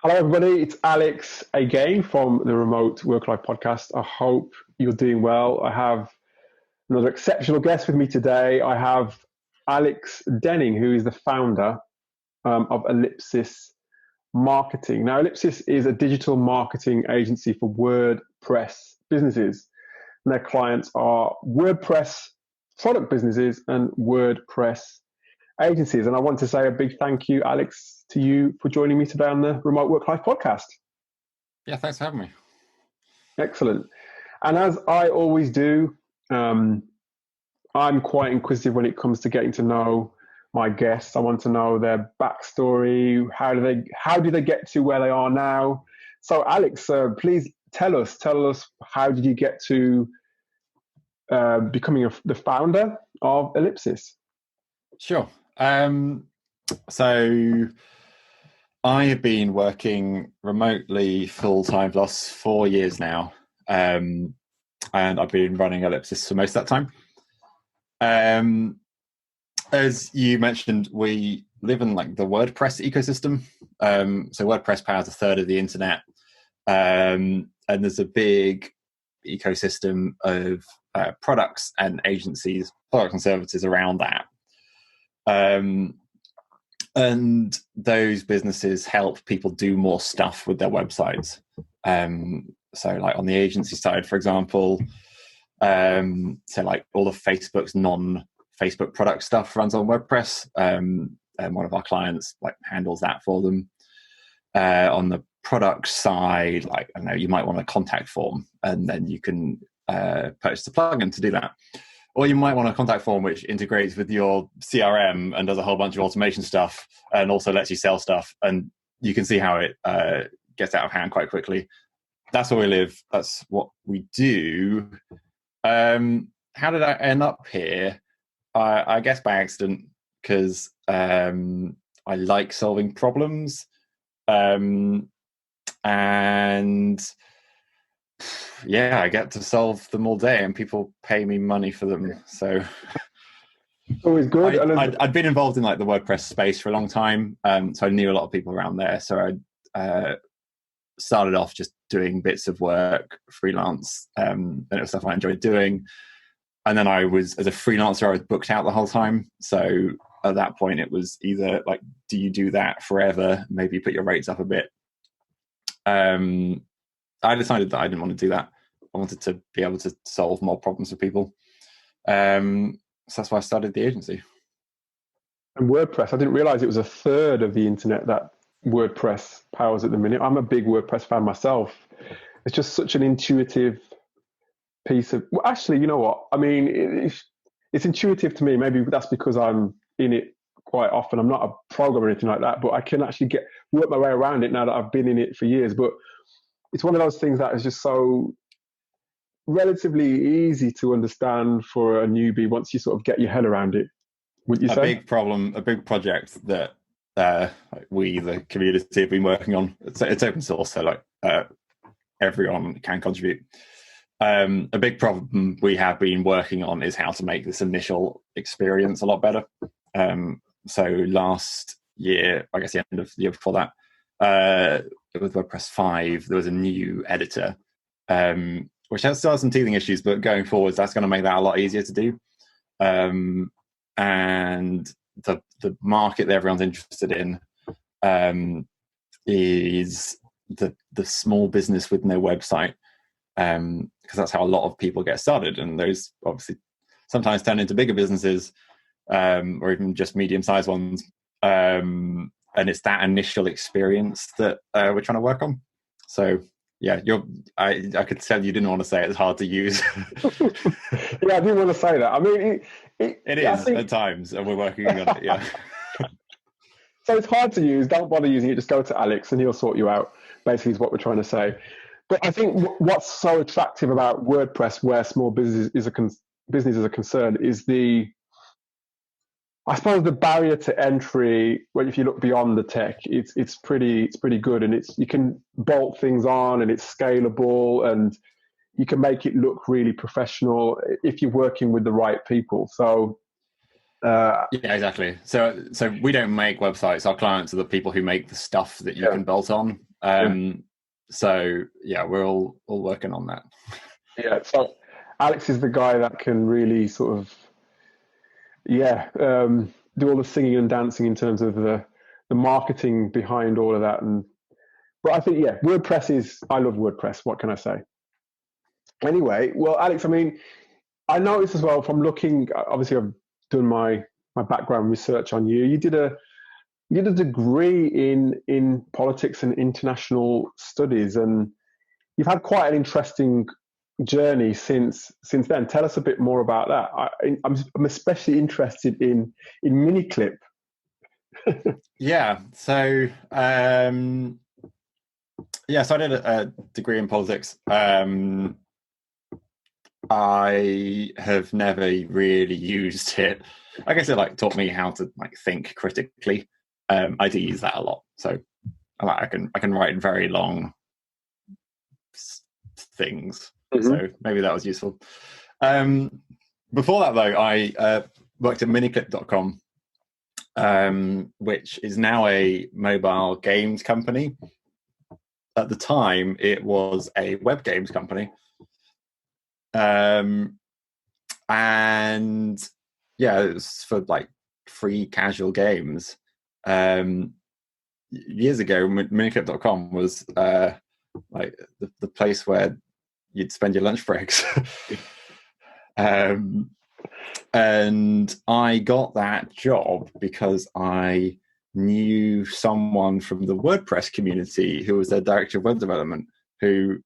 Hello, everybody. It's Alex again from the Remote Work Life Podcast. I hope you're doing well. I have another exceptional guest with me today. I have Alex Denning, who is the founder of Ellipsis Marketing. Now, Ellipsis is a digital marketing agency for WordPress businesses. And their clients are WordPress product businesses and WordPress agencies. And I want to say a big thank you, Alex, to you for joining me today on the Remote Work Life Podcast. Yeah, thanks for having me. Excellent. And as I always do, I'm quite inquisitive when it comes to getting to know my guests. I want to know their backstory. How do they get to where they are now? So, Alex, please tell us how did you get to becoming the founder of Ellipsis? Sure. So I have been working remotely full-time for the last 4 years now. And I've been running Ellipsis for most of that time. As you mentioned, we live in like the WordPress ecosystem. So WordPress powers a third of the internet. And there's a big ecosystem of products and agencies, products and services around that. And those businesses help people do more stuff with their websites. So like on the agency side, for example, so like all of Facebook's non-Facebook product stuff runs on WordPress. And one of our clients like handles that for them. On the product side, like, I don't know, you might want a contact form and then you can purchase a plugin to do that. Or you might want a contact form which integrates with your CRM and does a whole bunch of automation stuff and also lets you sell stuff. And you can see how it gets out of hand quite quickly. That's where we live. That's what we do. How did I end up here? I guess by accident, because I like solving problems. And yeah, I get to solve them all day and people pay me money for them. So always good. I'd been involved in like the WordPress space for a long time. So I knew a lot of people around there. So I started off just doing bits of work, freelance, and it was stuff I enjoyed doing. And then as a freelancer, I was booked out the whole time. So at that point it was either like, do you do that forever? Maybe put your rates up a bit. I decided that I didn't want to do that. I wanted to be able to solve more problems for people. So that's why I started the agency. And WordPress, I didn't realize it was a third of the internet that WordPress powers at the minute. I'm a big WordPress fan myself. It's just such an intuitive piece of, well, actually, you know what? I mean, it's intuitive to me. Maybe that's because I'm in it quite often. I'm not a programmer or anything like that, but I can actually work my way around it now that I've been in it for years. But it's one of those things that is just so relatively easy to understand for a newbie once you sort of get your head around it, would you say? A big project that we, the community, have been working on. It's open source, so like everyone can contribute. A big problem we have been working on is how to make this initial experience a lot better. So last year, I guess the end of the year before that, with WordPress 5, there was a new editor, which still has some teething issues, but going forwards, that's going to make that a lot easier to do. And the market that everyone's interested in is the small business with no website, because that's how a lot of people get started. And those obviously sometimes turn into bigger businesses, or even just medium-sized ones. And it's that initial experience that we're trying to work on. So yeah, I could tell you didn't want to say it's hard to use. Yeah, I didn't want to say that. I mean, it is at times, and we're working on it. Yeah. So it's hard to use. Don't bother using it. Just go to Alex, and he'll sort you out. Basically, is what we're trying to say. But I think what's so attractive about WordPress, where small business is a concern, is I suppose the barrier to entry, well, if you look beyond the tech, it's pretty good, and you can bolt things on, and it's scalable, and you can make it look really professional if you're working with the right people. So yeah, exactly. So we don't make websites. Our clients are the people who make the stuff that you can bolt on. So yeah, we're all working on that. Yeah, so Alex is the guy that can really sort of, do all the singing and dancing in terms of the marketing behind all of that. But I think, I love WordPress. What can I say? Anyway, well, Alex, I mean, I noticed as well from looking, obviously I've done my background research on you. You did a degree in politics and international studies, and you've had quite an interesting journey since then. Tell us a bit more about that. I'm especially interested in Miniclip. Yeah. So so I did a degree in politics. I have never really used it. I guess it taught me how to think critically. I do use that a lot. So I can write very long things. Mm-hmm. So maybe that was useful. Before that, though, I worked at miniclip.com, which is now a mobile games company. At the time, it was a web games company. And yeah, it was for free casual games. Years ago, miniclip.com was the place where you'd spend your lunch breaks. And I got that job because I knew someone from the WordPress community who was their director of web development, who,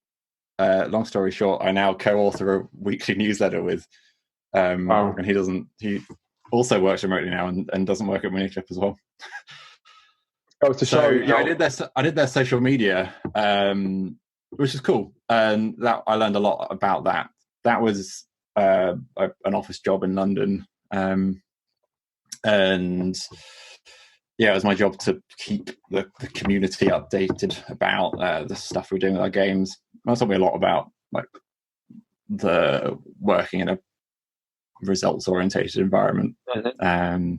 long story short, I now co-author a weekly newsletter with. Wow. And he also works remotely now and doesn't work at Miniclip as well. I did their social media, which is cool, and that I learned a lot about that. That was an office job in London, and yeah, it was my job to keep the community updated about the stuff we're doing with our games. That taught me a lot about the working in a results orientated environment. Mm-hmm.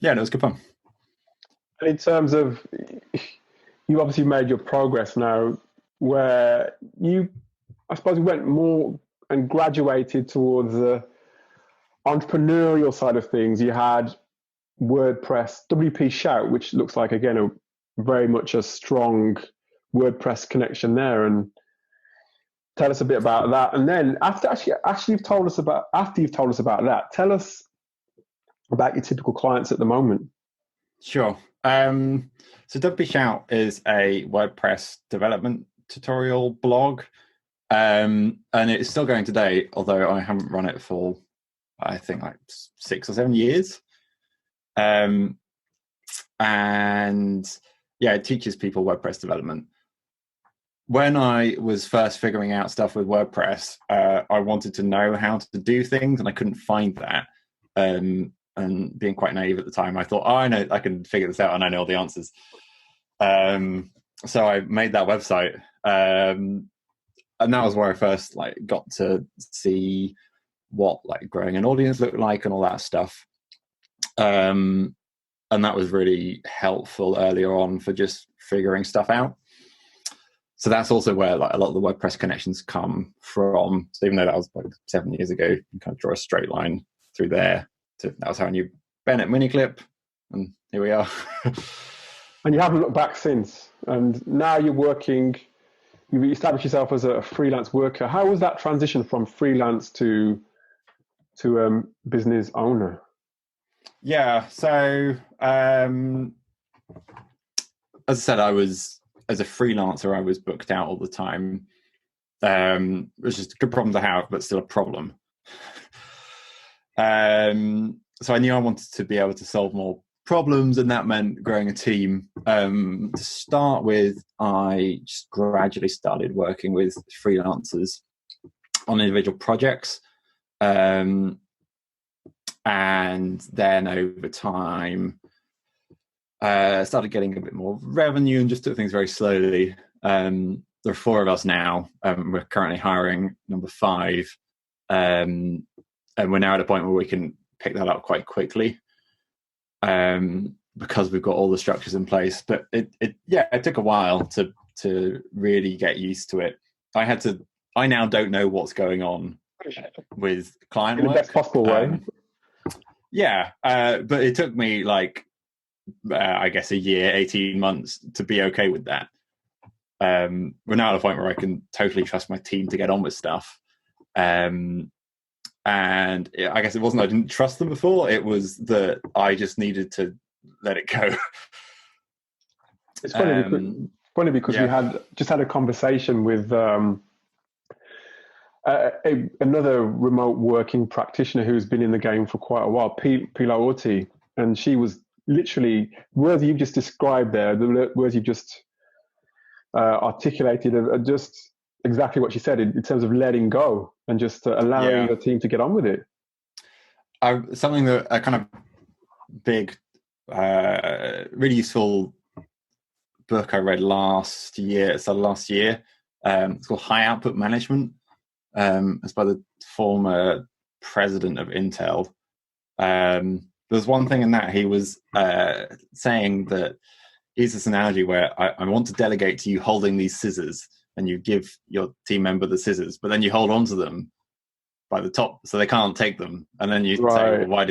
It was good fun. And in terms of, you obviously made your progress now, where I suppose you went more and graduated towards the entrepreneurial side of things. You had WordPress, WP Shout, which looks like, again, very much a strong WordPress connection there. And tell us a bit about that. And then after you've told us about that, tell us about your typical clients at the moment. Sure. So WP Shout is a WordPress development tutorial blog, and it's still going today, although I haven't run it for, I think, 6 or 7 years. And yeah, it teaches people WordPress development. When I was first figuring out stuff with WordPress, I wanted to know how to do things, and I couldn't find that. And being quite naive at the time, I thought, I know, I can figure this out, and I know all the answers. So I made that website, and that was where I first got to see what growing an audience looked like and all that stuff. And that was really helpful earlier on for just figuring stuff out. So that's also where a lot of the WordPress connections come from. So even though that was 7 years ago, you kind of draw a straight line through there. That was how I knew Ben at Miniclip, and here we are. And you haven't looked back since. And now you're working, you established yourself as a freelance worker. How was that transition from freelance to business owner? Yeah, so as I said, as a freelancer, I was booked out all the time, which is a good problem to have, but still a problem. So I knew I wanted to be able to solve more problems, and that meant growing a team. To start with, I just gradually started working with freelancers on individual projects. And then over time, started getting a bit more revenue and just took things very slowly. There are 4 of us now. We're currently hiring number 5. And we're now at a point where we can pick that up quite quickly, because we've got all the structures in place. But it took a while to to really get used to it. I now don't know what's going on with client in the work. best possible way. But it took me I guess a year, 18 months to be okay with that. We're now at a point where I can totally trust my team to get on with stuff. And I guess it wasn't I didn't trust them before, it was that I just needed to let it go. It's funny because we had a conversation with another remote working practitioner who's been in the game for quite a while, Pilar Orti, and she was literally, words you've just described there, the words you've just articulated are just exactly what she said in terms of letting go and just allowing your team to get on with it. Something that a kind of big, really useful book I read last year. It's called High Output Management. It's by the former president of Intel. There's one thing in that he was saying that here's this analogy where I want to delegate to you holding these scissors, and you give your team member the scissors, but then you hold on to them by the top so they can't take them, and then you say, well, why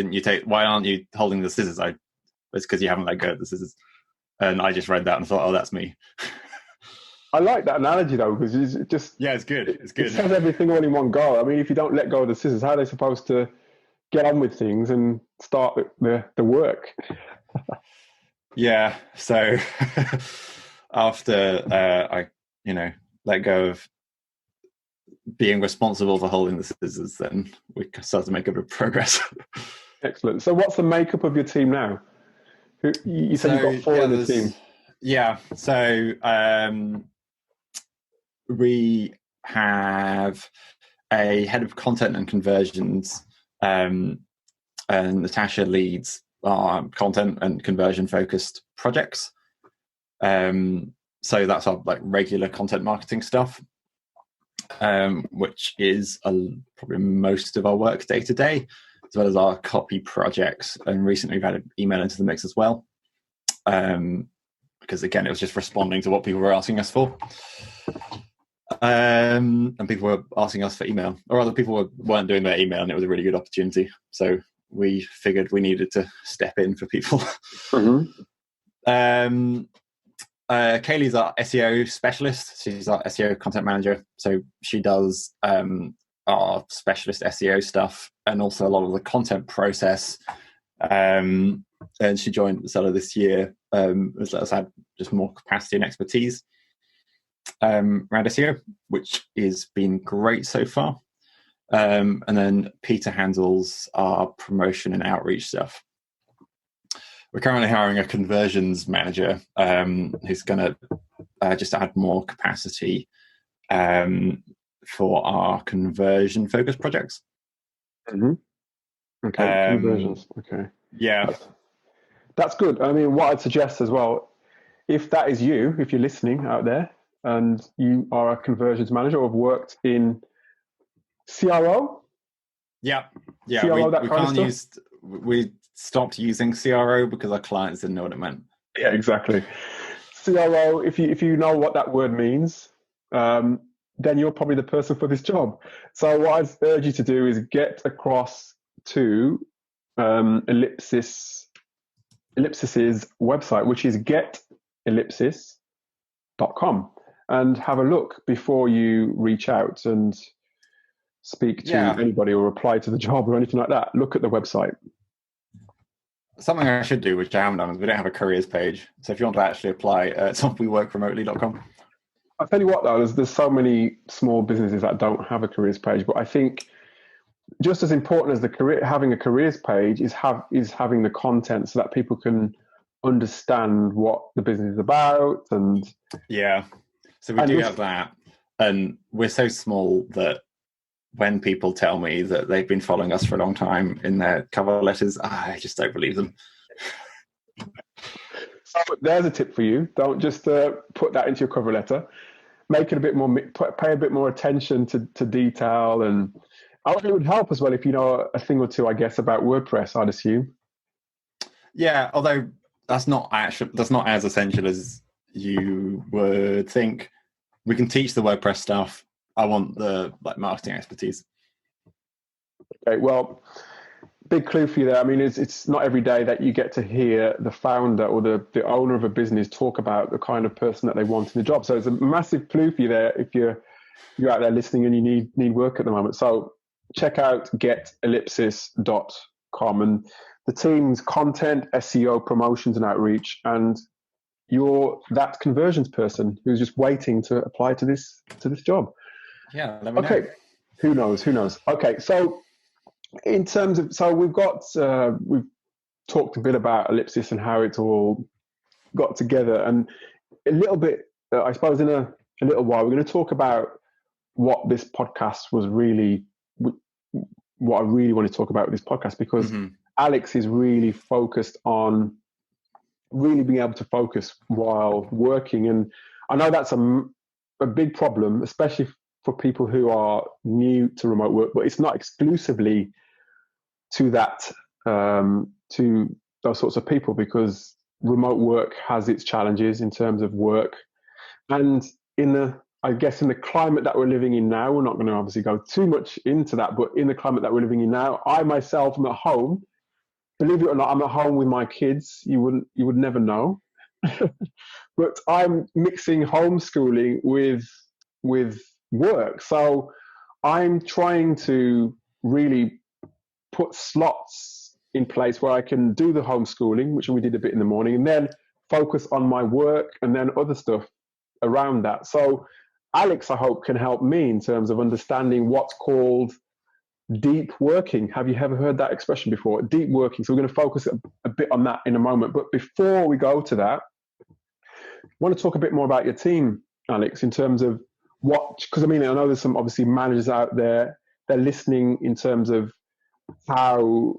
aren't you holding the scissors? It's because you haven't let go of the scissors. And I just read that and thought, oh, that's me. I like that analogy though, because it's just it's good. It's good. It says everything all in one go. I mean, if you don't let go of the scissors, how are they supposed to get on with things and start the work? So after I let go of being responsible for holding the scissors, then we start to make a bit of progress. Excellent. So what's the makeup of your team now? You said you've got 4 in the team. So we have a head of content and conversions, and Natasha leads our content and conversion focused projects. So that's our regular content marketing stuff, which is probably most of our work day to day, as well as our copy projects. And recently we've had email into the mix as well, because again, it was just responding to what people were asking us for. And people were asking us for email, or other people weren't doing their email, and it was a really good opportunity. So we figured we needed to step in for people. Mm-hmm. Kaylee's our SEO specialist. She's our SEO content manager. So she does our specialist SEO stuff and also a lot of the content process. And she joined Seller this year, has let us add just more capacity and expertise around SEO, which has been great so far. And then Peter handles our promotion and outreach stuff. We're currently hiring a conversions manager who's going to just add more capacity for our conversion focused projects. Mm-hmm. Okay, conversions. Okay. Yeah. That's good. I mean, what I'd suggest as well, if that is you, if you're listening out there and you are a conversions manager or have worked in CRO. Yeah. CRO, that we kind can't of stuff. We stopped using CRO because our clients didn't know what it meant. Yeah, exactly. CRO, if you know what that word means, then you're probably the person for this job. So what I'd urge you to do is get across to Ellipsis's website, which is getellipsis.com, and have a look before you reach out and speak to anybody or apply to the job or anything like that. Look at the website. Something I should do, which I haven't done, is we don't have a careers page. So if you want to actually apply, it's on weworkremotely.com. I'll tell you what, though, there's so many small businesses that don't have a careers page, but I think just as important as having a careers page is having the content so that people can understand what the business is about. And so we do have that, and we're so small that when people tell me that they've been following us for a long time in their cover letters, I just don't believe them. So there's a tip for you. Don't just put that into your cover letter. Make it a bit more, pay a bit more attention to detail, and I think it would help as well if you know a thing or two, I guess, about WordPress, I'd assume. Yeah, although that's not as essential as you would think, we can teach the WordPress stuff. I want the marketing expertise. Okay, well, big clue for you there. I mean, it's not every day that you get to hear the founder or the owner of a business talk about the kind of person that they want in the job. So it's a massive clue for you there if you're out there listening and you need work at the moment. So check out getellipsis.com and the team's content, SEO, promotions and outreach, and you're that conversions person who's just waiting to apply to this job. Yeah, let me know. Who knows? Okay, so in terms of, we've talked a bit about Ellipsis and how it's all got together, and a little bit, I suppose in a little while, we're going to talk about what this podcast was really, what I really want to talk about with this podcast, because Alex is really focused on really being able to focus while working. And I know that's a big problem, especially for people who are new to remote work, but it's not exclusively to that, to those sorts of people, because remote work has its challenges in terms of work. And I guess in the climate that we're living in now, we're not going to obviously go too much into that, but in the climate that we're living in now, I myself am at home. Believe it or not, I'm at home with my kids. You would never know. But I'm mixing homeschooling with work. So I'm trying to really put slots in place where I can do the homeschooling, which we did a bit in the morning, and then focus on my work and then other stuff around that. So Alex, I hope, can help me in terms of understanding what's called deep working. Have you ever heard that expression before? Deep working. So we're going to focus a bit on that in a moment. But before we go to that, I want to talk a bit more about your team, Alex, in terms of because I mean, I know there's some obviously managers out there, they're listening in terms of how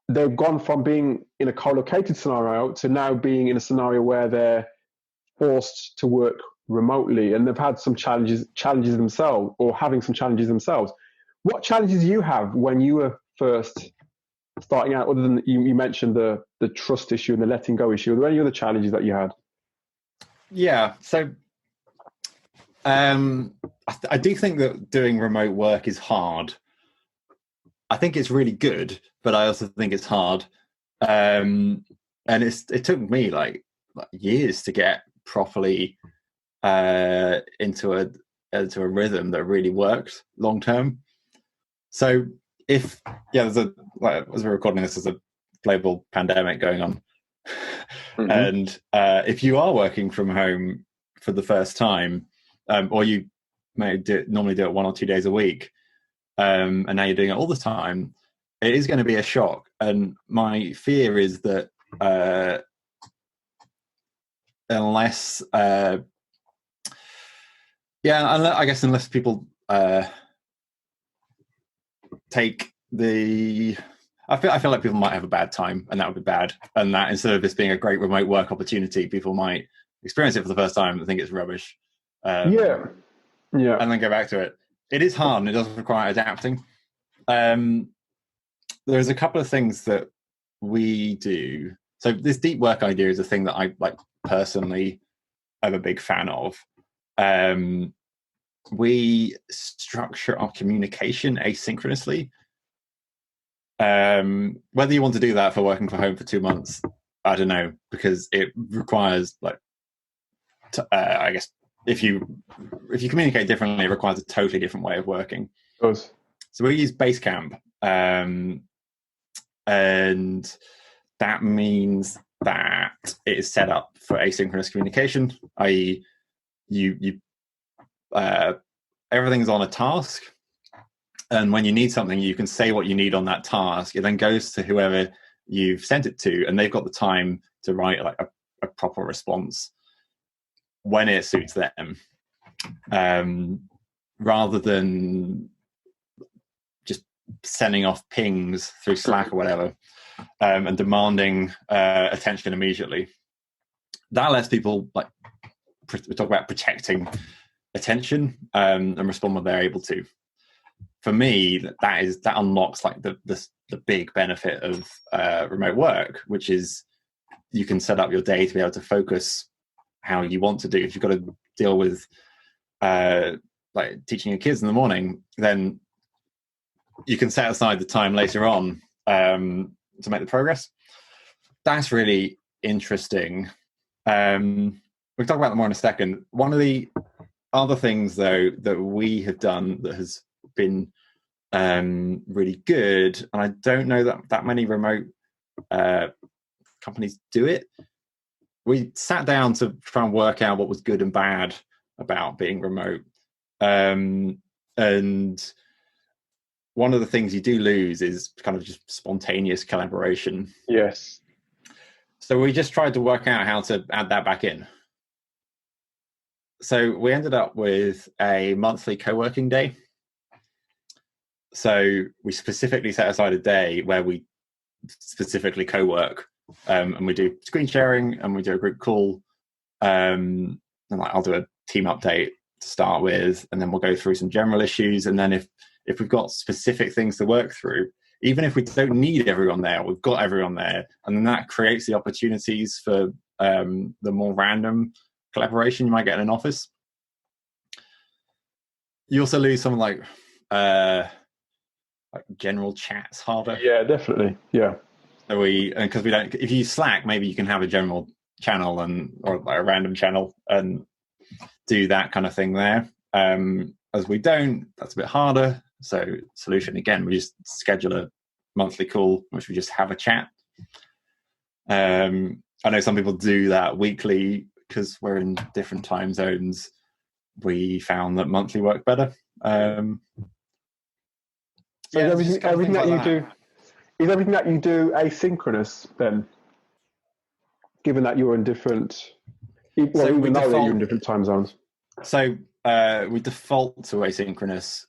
they've gone from being in a co-located scenario to now being in a scenario where they're forced to work remotely, and they've had some challenges themselves, or having some challenges themselves. What challenges do you have when you were first starting out, other than you mentioned the trust issue and the letting go issue? Are there any other challenges that you had? Yeah, so I do think that doing remote work is hard. I think it's really good, but I also think it's hard. And it took me like years to get properly into a rhythm that really worked long term. So as we're recording this, there's a global pandemic going on. And if you are working from home for the first time, or you may normally do it 1 or 2 days a week, and now you're doing it all the time, it is going to be a shock. And my fear is that unless people take I feel like people might have a bad time, and that would be bad. And that instead of this being a great remote work opportunity, people might experience it for the first time and think it's rubbish. Yeah. And then go back to it. It is hard and it does require adapting. There's a couple of things that we do. So this deep work idea is a thing that I personally am a big fan of. We structure our communication asynchronously. Whether you want to do that for working from home for 2 months, I don't know, because it requires I guess if you communicate differently, it requires a totally different way of working. Of course. So we use Basecamp, and that means that it is set up for asynchronous communication, i.e., everything's on a task, and when you need something, you can say what you need on that task. It then goes to whoever you've sent it to, and they've got the time to write a proper response when it suits them, rather than just sending off pings through Slack or whatever, and demanding attention immediately. That lets people we talk about protecting attention, and respond when they're able to. For me, that unlocks the big benefit of remote work, which is you can set up your day to be able to focus how you want to do. If you've got to deal with like teaching your kids in the morning, then you can set aside the time later on to make the progress. That's really interesting. We'll talk about that more in a second. One of the other things, though, that we have done that has been really good, and I don't know that many remote companies do it. We sat down to try and work out what was good and bad about being remote. And one of the things you do lose is kind of just spontaneous collaboration. Yes. So we just tried to work out how to add that back in. So we ended up with a monthly co-working day. So we specifically set aside a day where we specifically co-work, and we do screen sharing and we do a group call. And like, I'll do a team update to start with, and then we'll go through some general issues. And then if we've got specific things to work through, even if we don't need everyone there, we've got everyone there. And then that creates the opportunities for the more random collaboration you might get in an office. You also lose some like general chats harder. Yeah, definitely. Yeah. So because we don't, if you use Slack, maybe you can have a general channel or like a random channel and do that kind of thing there. As we don't, that's a bit harder. So solution, again, we just schedule a monthly call, which we just have a chat. I know some people do that weekly because we're in different time zones. We found that monthly worked better. So everything that you do, is everything that you do asynchronous then? Given that you're in different, even though you're in different time zones. So we default to asynchronous.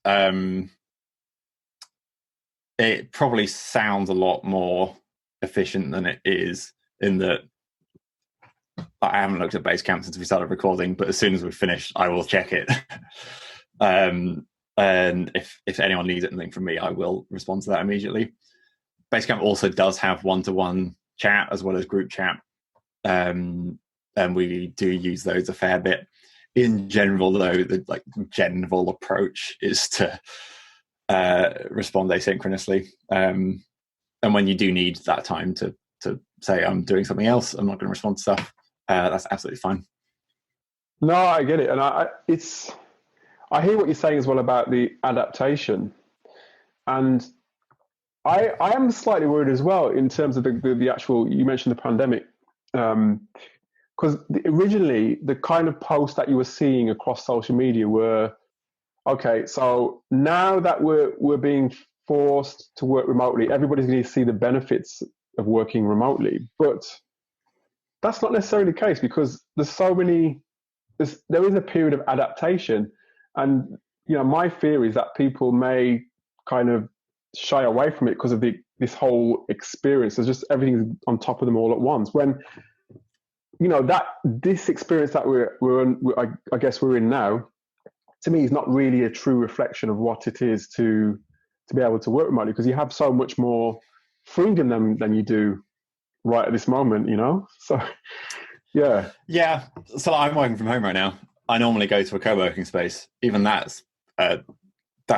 It probably sounds a lot more efficient than it is, in that I haven't looked at Basecamp since we started recording, but as soon as we've finished, I will check it. And if anyone needs anything from me, I will respond to that immediately. Basecamp also does have one-to-one chat as well as group chat. And we do use those a fair bit. In general, though, the general approach is to respond asynchronously. And when you do need that time to say, I'm doing something else, I'm not going to respond to stuff, that's absolutely fine. No, I get it. And I hear what you're saying as well about the adaptation. And I am slightly worried as well in terms of the actual, you mentioned the pandemic. Because originally the kind of posts that you were seeing across social media were, okay, so now that we're being forced to work remotely, everybody's going to see the benefits of working remotely. But that's not necessarily the case, because there's so many, there is a period of adaptation. And, my fear is that people may kind of shy away from it because of this whole experience. There's just everything's on top of them all at once. When, this experience that I guess we're in now, to me, is not really a true reflection of what it is to be able to work remotely, because you have so much more freedom than you do right at this moment, So, yeah. Yeah. So I'm working from home right now. I normally go to a co-working space. Even that's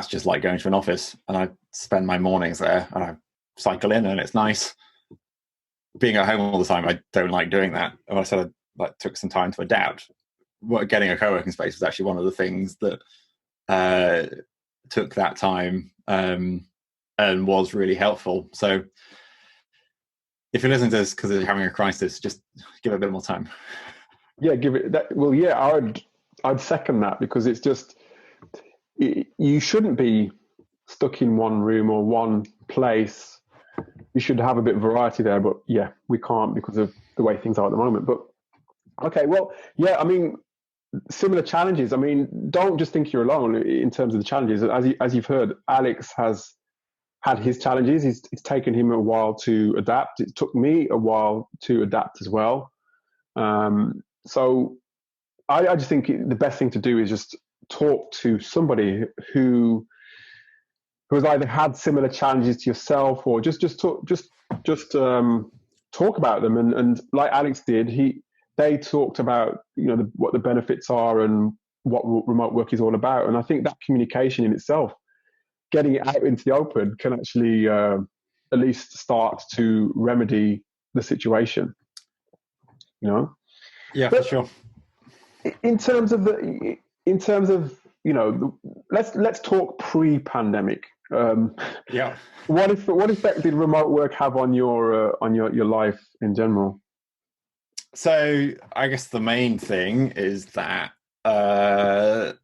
just like going to an office, and I spend my mornings there and I cycle in, and it's nice. Being at home all the time, I don't like doing that. And I said I took some time to adapt. Getting a co-working space was actually one of the things that took that time and was really helpful. So if you're listening to this because you're having a crisis, just give it a bit more time. Yeah, give it that. Well, yeah, I'd second that, because it's just, you shouldn't be stuck in one room or one place. You should have a bit of variety there, but yeah, we can't because of the way things are at the moment. But okay, well, yeah, I mean, similar challenges. I mean, don't just think you're alone in terms of the challenges. As you've heard, Alex has had his challenges. It's taken him a while to adapt. It took me a while to adapt as well. So I just think the best thing to do is just talk to somebody who has either had similar challenges to yourself, or just talk about them. And like Alex did, they talked about, what the benefits are and what remote work is all about. And I think that communication in itself, getting it out into the open, can actually at least start to remedy the situation. Yeah, but for sure. In terms of let's talk pre-pandemic. Yeah. What effect did remote work have on your life in general? So I guess the main thing is that the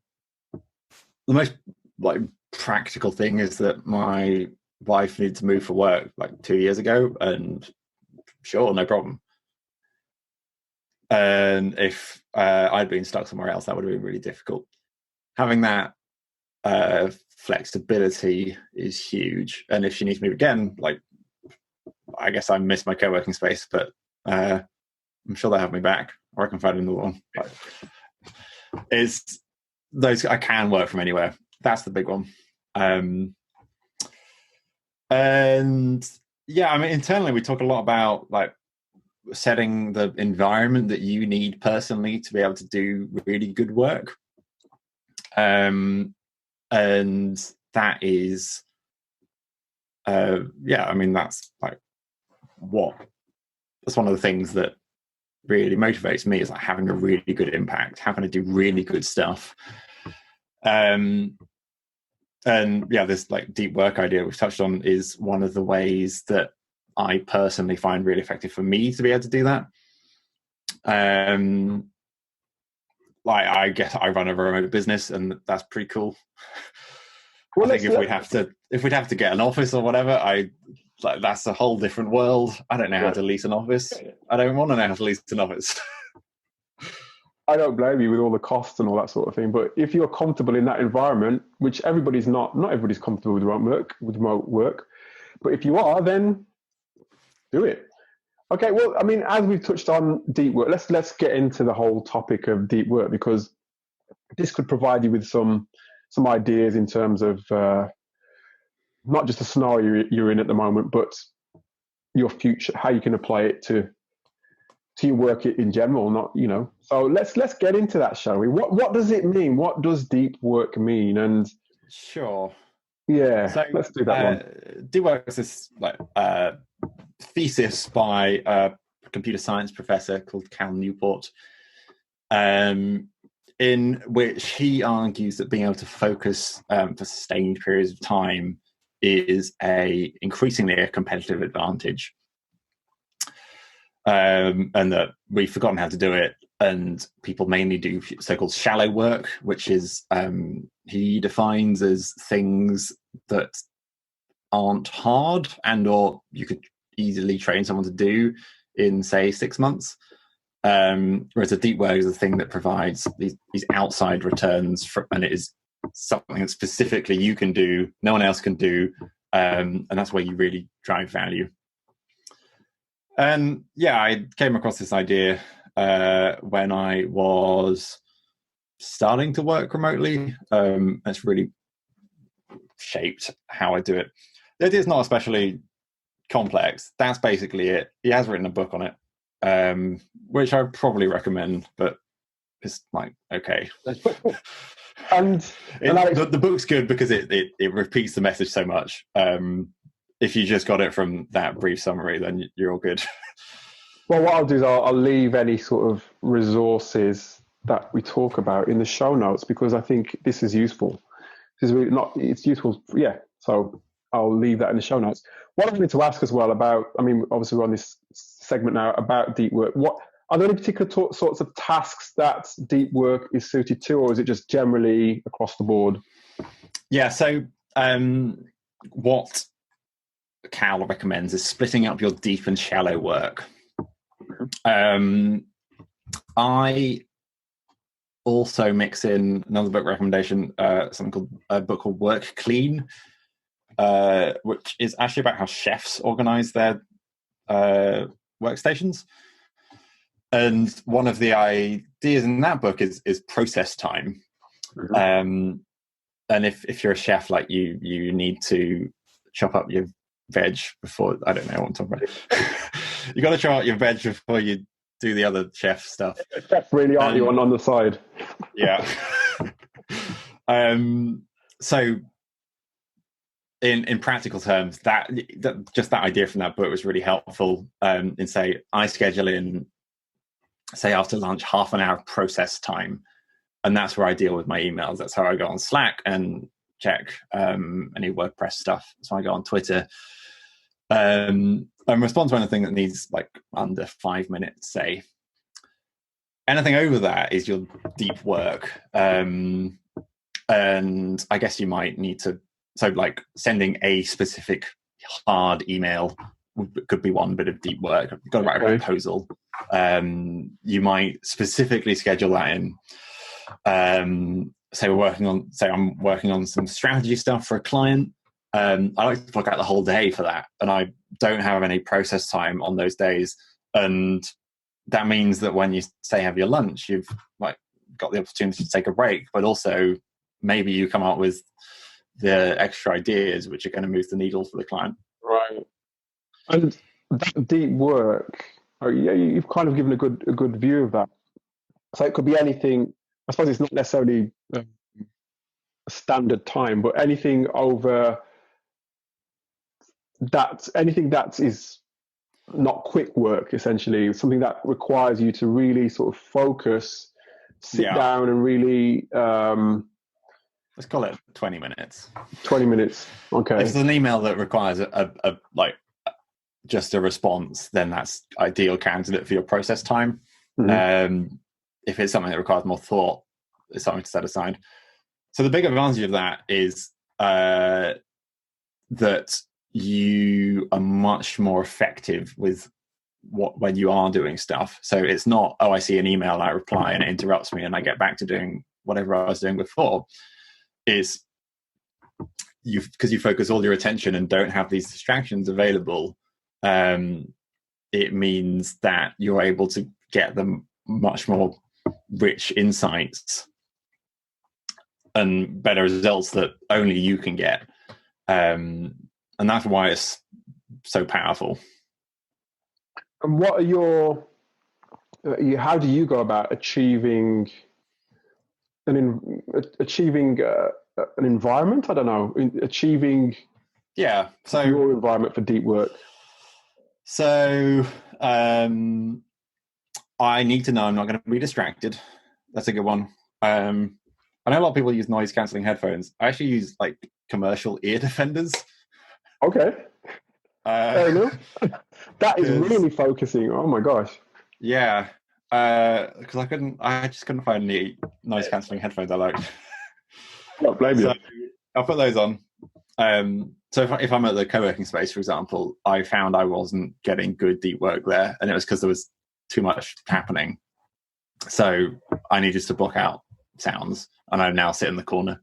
most practical thing is that my wife needed to move for work 2 years ago, and sure, no problem. And if I'd been stuck somewhere else, that would have been really difficult. Having that flexibility is huge. And if she needs to move again, I guess I miss my co-working space, but I'm sure they'll have me back, or I can find another one. It's those I can work from anywhere. That's the big one. And yeah, I mean, internally we talk a lot about setting the environment that you need personally to be able to do really good work. And that is, I mean, that's that's one of the things that really motivates me, is having a really good impact, having to do really good stuff. And yeah, this deep work idea we've touched on is one of the ways that I personally find really effective for me to be able to do that. I guess I run a remote business, and that's pretty cool. Well, I think if we'd have to get an office or whatever, that's a whole different world. I don't know how to lease an office. I don't want to know how to lease an office. I don't blame you with all the costs and all that sort of thing. But if you're comfortable in that environment, which everybody's not everybody's comfortable with remote work. But if you are, then do it. Okay. Well, I mean, as we've touched on deep work, let's get into the whole topic of deep work, because this could provide you with some ideas in terms of not just the scenario you're in at the moment, but your future, how you can apply it to your work in general. So let's get into that, shall we? What does it mean? What does deep work mean? And sure, yeah, so, let's do that one. Deep work is this thesis by a computer science professor called Cal Newport, in which he argues that being able to focus for sustained periods of time is increasingly a competitive advantage. And that we've forgotten how to do it, and people mainly do so-called shallow work, which is he defines as things that aren't hard and/or you could easily train someone to do in, say, 6 months. Whereas a deep work is a thing that provides these outside returns, and it is something that specifically you can do, no one else can do, and that's where you really drive value. And yeah, I came across this idea when I was starting to work remotely. It's really shaped how I do it. The idea is not especially complex. That's basically it. He has written a book on it, which I probably recommend, but it's okay. And the book's good because it repeats the message so much. If you just got it from that brief summary, then you're all good. Well, what I'll do is I'll leave any sort of resources that we talk about in the show notes, because I think this is useful. It's useful. Yeah. So I'll leave that in the show notes. What I wanted to ask as well about, I mean, obviously we're on this segment now about deep work. What are there any particular sorts of tasks that deep work is suited to, or is it just generally across the board? Yeah. So what Cal recommends is splitting up your deep and shallow work. I also mix in another book recommendation, a book called Work Clean, which is actually about how chefs organize their workstations. And one of the ideas in that book is process time. Mm-hmm. And if you're a chef, you need to chop up your veg before, I don't know what I'm talking about. You got to chop up your veg before you do the other chef stuff. Chef really, aren't you, on the side? Yeah. So in practical terms, that just that idea from that book was really helpful. In say, I schedule in, say, after lunch, half an hour process time, and that's where I deal with my emails. That's how I go on Slack and check any WordPress stuff. So I go on Twitter and respond to anything that needs like under 5 minutes, say. Anything over that is your deep work. And I guess you might need to, so like sending a specific hard email could be one bit of deep work. You've got to write a proposal. You might specifically schedule that in. Say I'm working on some strategy stuff for a client. I like to block out the whole day for that, and I don't have any process time on those days. And that means that when you say have your lunch, you've like got the opportunity to take a break, but also maybe you come up with the extra ideas which are going to move the needle for the client. Right. And that deep work, you've kind of given a good view of that. So it could be anything. I suppose it's not necessarily a standard time, but anything over that, anything that is not quick work, essentially, something that requires you to really sort of focus, sit down and really... let's call it 20 minutes. 20 minutes, okay. If it's an email that requires just a response, then that's ideal candidate for your process time. Mm-hmm. If it's something that requires more thought, it's something to set aside. So the big advantage of that is that you are much more effective with when you are doing stuff. So it's not, I see an email, I reply, and it interrupts me, and I get back to doing whatever I was doing before. Is because you focus all your attention and don't have these distractions available. It means that you're able to get them much more rich insights and better results that only you can get. And that's why it's so powerful. And what are how do you go about achieving an environment? I don't know, achieving your environment for deep work. So I need to know I'm not going to be distracted. That's a good one. I know a lot of people use noise cancelling headphones. I actually use like commercial ear defenders. Okay. Fair enough. That is really focusing. Oh my gosh. Yeah. Because I just couldn't find any noise cancelling headphones I liked. Not blame you. I'll put those on. So if I'm at the co-working space, for example, I found I wasn't getting good deep work there, and it was because there was too much happening. So I needed to block out sounds, and I now sit in the corner.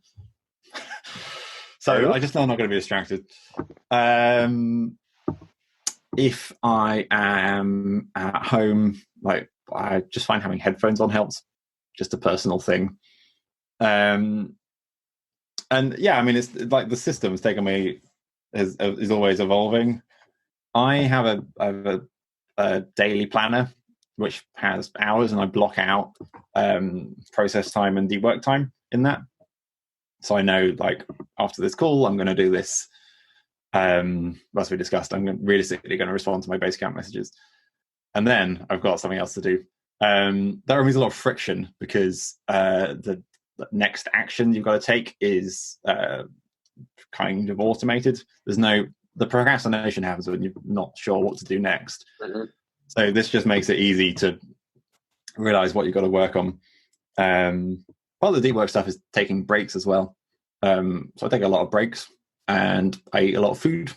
So I just know I'm not going to be distracted. If I am at home, like I just find having headphones on helps. Just a personal thing. And yeah, I mean, it's like the system's taken me is always evolving. I have a daily planner which has hours, and I block out process time and deep work time in that. So I know, like, after this call, I'm going to do this. As we discussed, I'm realistically going to respond to my Basecamp messages, and then I've got something else to do. That removes a lot of friction because the next action you've got to take is kind of automated. The procrastination happens when you're not sure what to do next. Mm-hmm. So this just makes it easy to realize what you've got to work on. Part of the deep work stuff is taking breaks as well. So I take a lot of breaks, and I eat a lot of food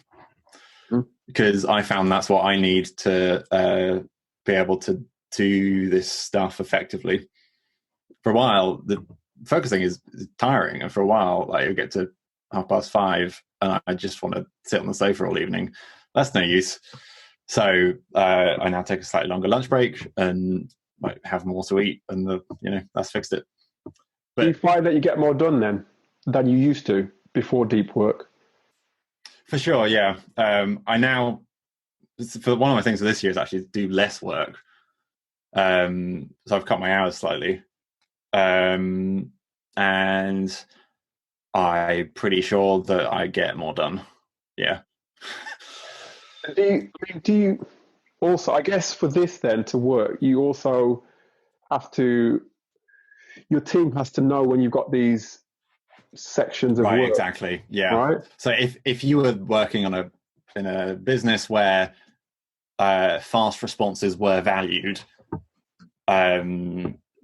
because I found that's what I need to be able to do this stuff effectively. For a while, the focusing is tiring, and for a while, like, you get to 5:30 and I just want to sit on the sofa all evening. That's no use. So I now take a slightly longer lunch break and like have more to eat, and that's fixed it. But do you find that you get more done then than you used to before deep work? For sure, yeah. I now, for one of my things for this year is actually do less work. So I've cut my hours slightly, and I'm pretty sure that I get more done. Yeah. Do you also, I guess for this then to work, you also have to, your team has to know when you've got these sections of Right, work, exactly. Yeah. right? So if you were working in a business where fast responses were valued,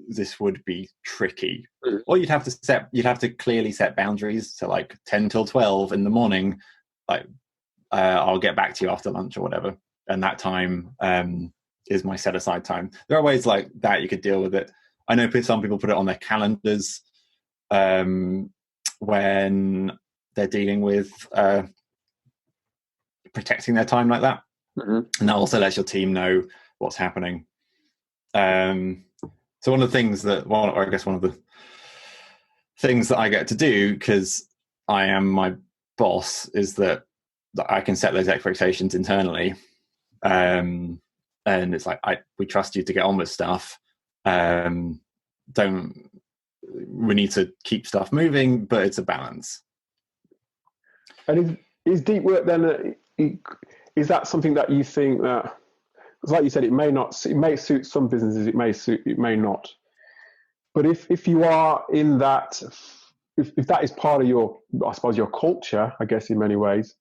this would be tricky. Or you'd have to clearly set boundaries. So like 10 till 12 in the morning, like I'll get back to you after lunch or whatever. And that time is my set aside time. There are ways like that you could deal with it. I know some people put it on their calendars when they're dealing with protecting their time like that. And that also lets your team know what's happening. So one of the things one of the things that I get to do, because I am my boss, is that I can set those expectations internally. And it's like, we trust you to get on with stuff. We need to keep stuff moving, but it's a balance. And is deep work then, is that something that you think that, because like you said, it may suit some businesses, it may not. But if you are in that, if that is part of your, I suppose, your culture, I guess in many ways,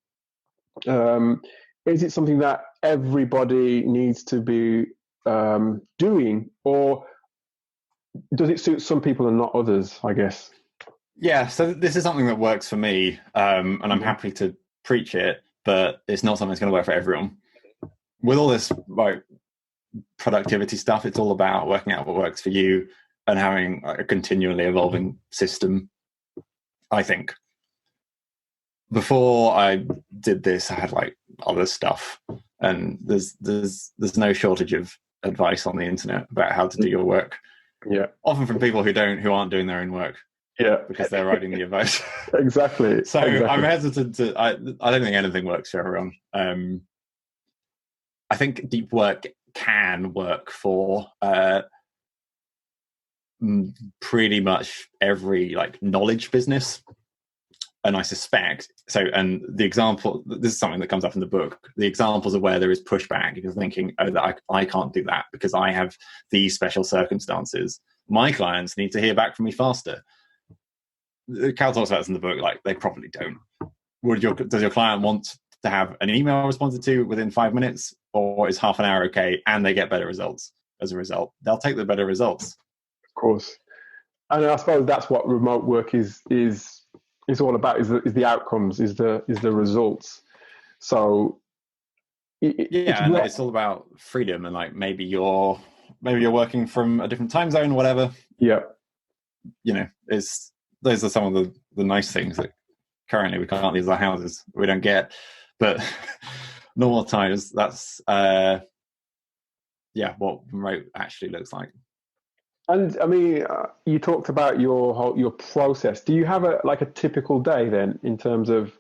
is it something that everybody needs to be doing, or does it suit some people and not others, I guess? Yeah, so this is something that works for me, and I'm happy to preach it, but it's not something that's going to work for everyone. With all this like productivity stuff, it's all about working out what works for you and having a continually evolving system. I think before I did this, I had like other stuff, and there's no shortage of advice on the internet about how to do your work. Yeah, often from people who aren't doing their own work. Yeah, because they're writing the advice. Exactly. So exactly. I'm hesitant to. I don't think anything works for everyone. I think deep work can work for pretty much every like knowledge business, and I suspect so. And the example, this is something that comes up in the book. The examples of where there is pushback, you're thinking, oh, that I can't do that because I have these special circumstances. My clients need to hear back from me faster. Cal talks about this in the book. Like they probably don't. Does your client want to have an email responded to within 5 minutes, or is half an hour okay and they get better results as a result? They'll take the better results. Of course. And I suppose that's what remote work is all about, is the outcomes, is the results. So it's all about freedom, and like maybe you're working from a different time zone, whatever. Yeah. Those are some of the nice things that currently we can't leave our houses. We don't get, but normal times, that's what remote actually looks like. And I mean, you talked about your process. Do you have a typical day then, in terms of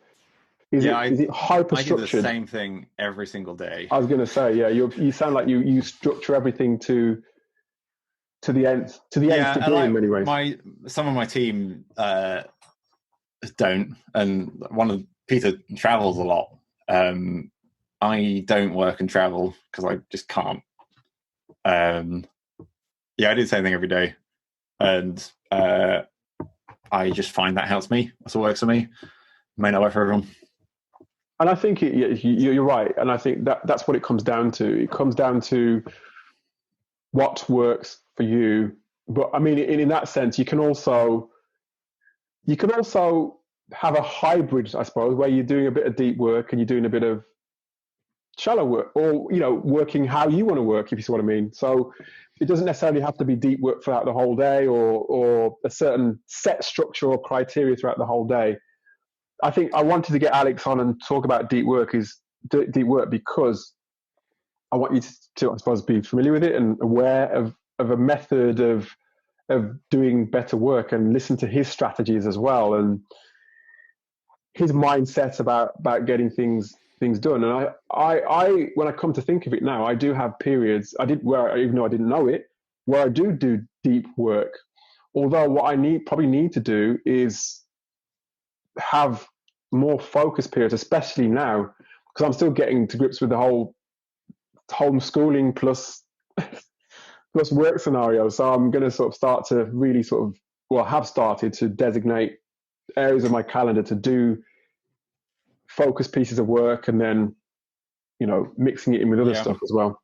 is it hyper structured? I do the same thing every single day. I was going to say, yeah, you sound like you structure everything to the nth degree in many ways. Some of my team don't, and Peter travels a lot. I don't work and travel because I just can't. I do the same thing every day, and I just find that helps me. That's what works for me. May not work for everyone. And I think you're right, and I think that's what it comes down to. It comes down to what works for you. But I mean, in that sense, you can also have a hybrid, I suppose, where you're doing a bit of deep work and you're doing a bit of shallow work, or working how you want to work, if you see what I mean. So it doesn't necessarily have to be deep work throughout the whole day, or a certain set structure or criteria throughout the whole day. I think I wanted to get Alex on and talk about deep work because I want you to I suppose, be familiar with it and aware of a method of doing better work, and listen to his strategies as well, and his mindset about getting things things done. And I when I come to think of it now, I do have periods. I did where, even though I didn't know it, where I do deep work. Although what I probably need to do is have more focus periods, especially now, because I'm still getting to grips with the whole homeschooling plus work scenario. So I'm going to sort of start to really have started to designate areas of my calendar to do focus pieces of work, and then, mixing it in with other stuff as well.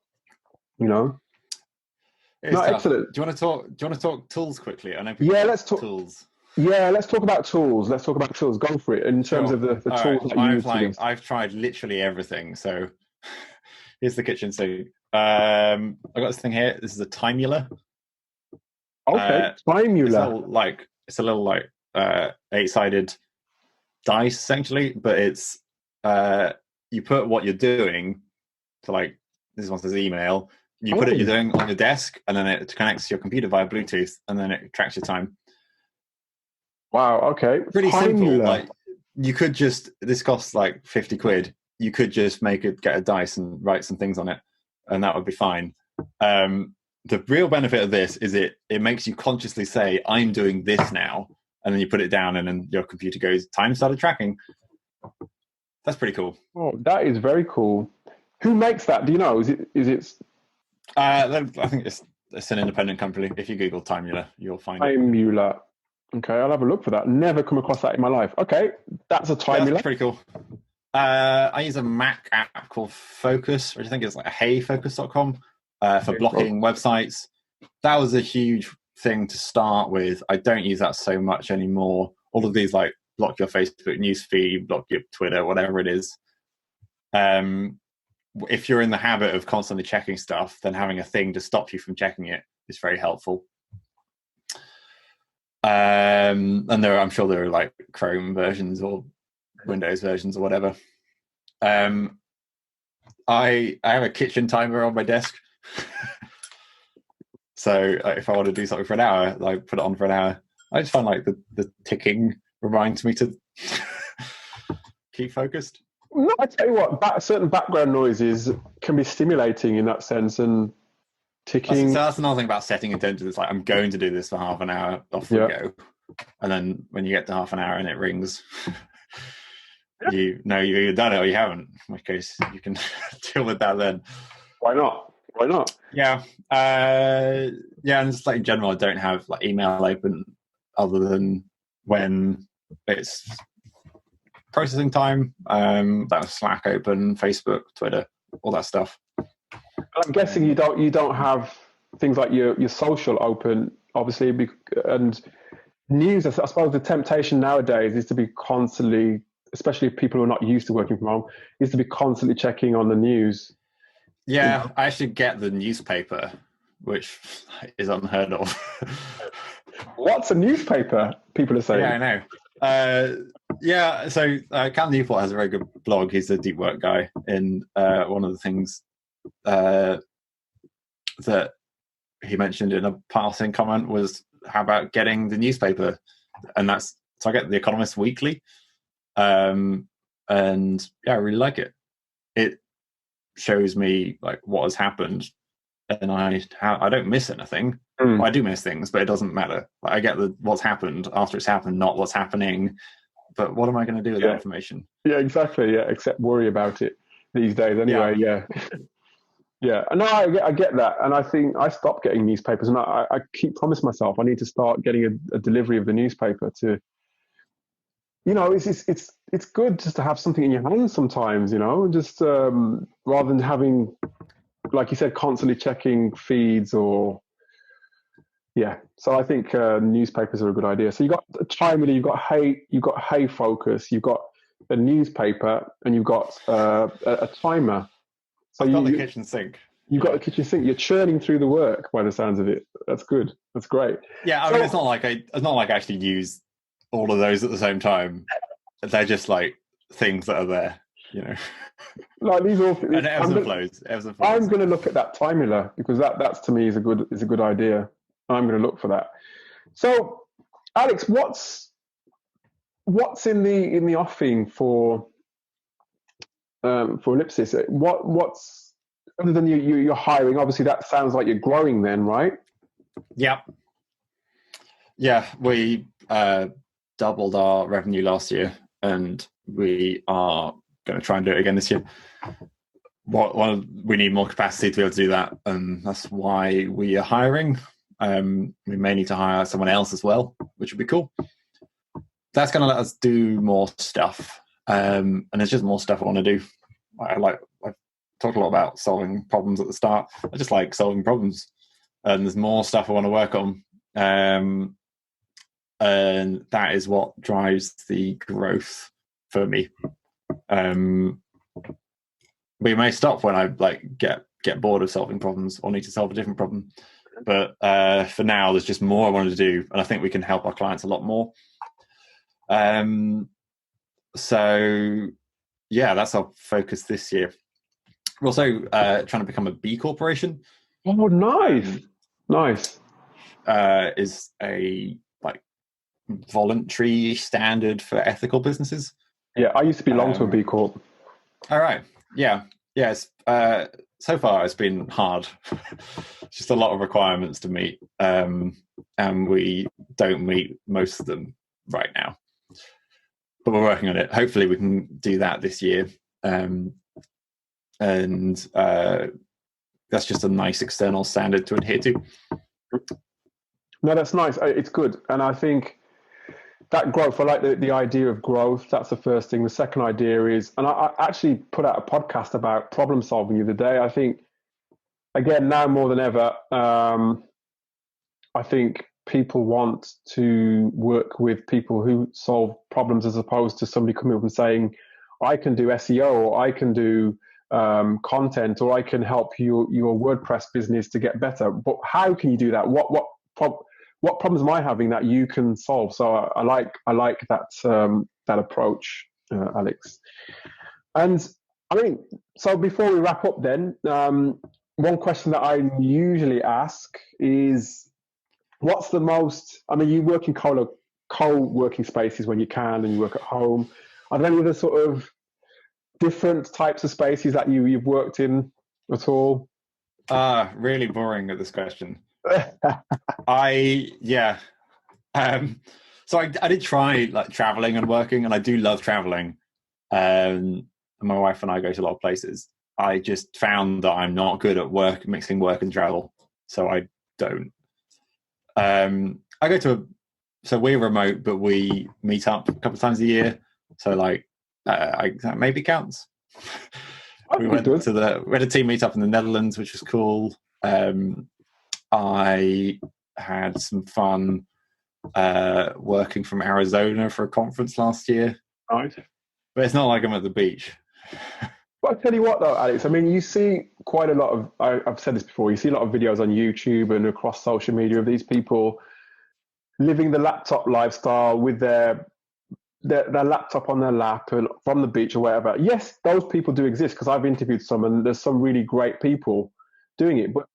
Excellent. Do you want to talk tools quickly? I know let's talk tools. Yeah, let's talk about tools. Go for it. In terms of the tools that you use. I've tried literally everything. So here's the kitchen sink. I got this thing here. This is a timula. Okay, timula. It's a little 8-sided dice essentially, but it's you put what you're doing. So this one says email. You put it you're doing on your desk, and then it connects to your computer via Bluetooth, and then it tracks your time. Wow. Okay. Pretty simple. You could just, this costs like 50 quid. You could just get a dice and write some things on it, and that would be fine. The real benefit of this is it makes you consciously say, I'm doing this now. And then you put it down, and then your computer goes, time started tracking. That's pretty cool. Oh, that is very cool. Who makes that? Do you know? Is it? I think it's an independent company. If you Google Timula, you'll find it. Timula. Okay, I'll have a look for that. Never come across that in my life. Okay, that's a Timula. Yeah, that's pretty cool. I use a Mac app called Focus, which I think is heyfocus.com for blocking websites. That was a huge thing to start with. I don't use that so much anymore. All of these block your Facebook newsfeed, block your Twitter, whatever it is. If you're in the habit of constantly checking stuff, then having a thing to stop you from checking it is very helpful. And I'm sure there are Chrome versions or Windows versions or whatever. I have a kitchen timer on my desk. So if I want to do something for an hour, I put it on for an hour. I just find the ticking reminds me to keep focused. No, I tell you what, certain background noises can be stimulating in that sense, and ticking. That's another thing about setting intentions. It's I'm going to do this for half an hour, off we go. And then when you get to half an hour and it rings, you know you've either done it or you haven't, in which case you can deal with that then. Why not? Yeah. And just in general, I don't have email open other than when it's processing time. That was Slack open, Facebook, Twitter, all that stuff. I'm guessing you don't have things like your social open, obviously, and news. I suppose the temptation nowadays is to be constantly, especially people who are not used to working from home, is to be constantly checking on the news. Yeah, I actually get the newspaper, which is unheard of. What's a newspaper? People are saying. Yeah, I know. So Cal Newport has a very good blog. He's a deep work guy, and one of the things that he mentioned in a passing comment was, how about getting the newspaper? And so I get The Economist weekly, and I really like it. It shows me what has happened, and I don't miss anything. Well, I do miss things, but it doesn't matter. I get what's happened after it's happened, not what's happening. But what am I going to do with that information? Yeah, exactly. Yeah, except worry about it these days. Anyway, yeah. No, I get that, and I think I stopped getting newspapers, and I keep promising myself I need to start getting a delivery of the newspaper to. It's good just to have something in your hands sometimes. Just rather than having, like you said, constantly checking feeds or. Yeah, so I think newspapers are a good idea. So you got Timely, you've got Hey Focus, you've got a newspaper, and you've got a timer. So I've got the kitchen sink. You've got the kitchen sink. You're churning through the work by the sounds of it. That's good. That's great. Yeah, I mean, it's not like I actually use all of those at the same time. They're just things that are there, these all. And it ebbs and flows. I'm going to look at that Timula, because that's to me is a good idea. I'm going to look for that. So, Alex, what's in the offing for for Ellipsis. What's other than you're hiring? Obviously, that sounds like you're growing. Then, right? Yeah. Yeah, we doubled our revenue last year, and we are going to try and do it again this year. We need more capacity to be able to do that, and that's why we are hiring. We may need to hire someone else as well, which would be cool. That's going to let us do more stuff, and there's just more stuff I want to do. I've talked a lot about solving problems at the start. I just like solving problems, and there's more stuff I want to work on. And that is what drives the growth for me. We may stop when I get bored of solving problems or need to solve a different problem. But for now, there's just more I wanted to do, and I think we can help our clients a lot more. So yeah, that's our focus this year. We're also trying to become a B Corporation. Oh, nice. Is a voluntary standard for ethical businesses. Yeah, I used to belong to a B Corp. All right. Yeah. Yes. So far, it's been hard. Just a lot of requirements to meet, and we don't meet most of them right now. But we're working on it. Hopefully, we can do that this year. And that's just a nice external standard to adhere to. No, that's nice. It's good, and I think that growth, I like the idea of growth. That's the first thing. The second idea is, and I actually put out a podcast about problem solving the other day. I think, again, now more than ever, I think people want to work with people who solve problems as opposed to somebody coming up and saying, I can do SEO, or I can do content, or I can help your WordPress business to get better. But how can you do that? What problems am I having that you can solve? So I like that approach, Alex. And I mean, so before we wrap up, then one question that I usually ask is, what's the most? I mean, you work in co-working spaces when you can, and you work at home. Are there any other sort of different types of spaces that you've worked in at all? Really boring at this question. So I did try traveling and working, and I do love traveling. And my wife and I go to a lot of places. I just found that I'm not good at mixing work and travel, so I don't. I go to so we're remote, but we meet up a couple of times a year. So that maybe counts. We had a team meet up in the Netherlands, which was cool. I had some fun working from Arizona for a conference last year. Right. But it's not like I'm at the beach. But I tell you what, though, Alex, I mean, you see quite a lot of, I've said this before, you see a lot of videos on YouTube and across social media of these people living the laptop lifestyle with their laptop on their lap and from the beach or whatever. Yes, those people do exist, because I've interviewed some, and there's some really great people doing it. But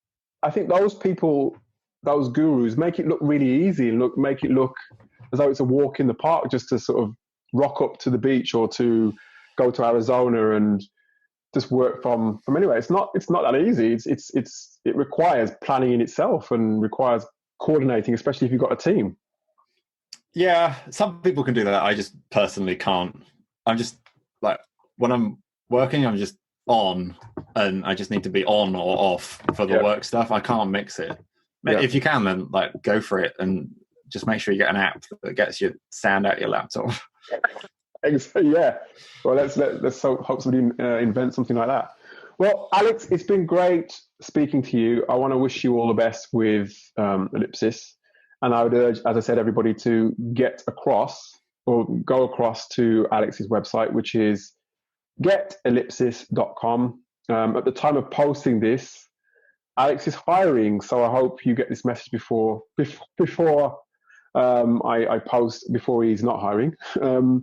I think those people, those gurus, make it look really easy and make it look as though it's a walk in the park just to sort of rock up to the beach or to go to Arizona and just work from anywhere. It's not that easy. It requires planning in itself and requires coordinating, especially if you've got a team. Yeah, some people can do that. I just personally can't. I'm just when I'm working, I'm just on, and I just need to be on or off for the work stuff. I can't mix it. Yeah. If you can, then go for it, and just make sure you get an app that gets your sound out your laptop. Yeah. Well, let's hope somebody invents something like that. Well, Alex, it's been great speaking to you. I want to wish you all the best with Ellipsis. And I would urge, as I said, everybody to go across to Alex's website, which is getellipsis.com. At the time of posting this, Alex is hiring, so I hope you get this message before I post, before he's not hiring. So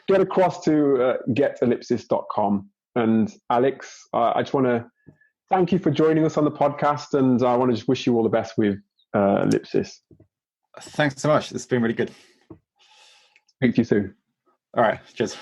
get across to getellipsis.com. And Alex, I just want to thank you for joining us on the podcast, and I want to just wish you all the best with Ellipsis. Thanks so much. It's been really good. Speak to you soon. All right. Cheers.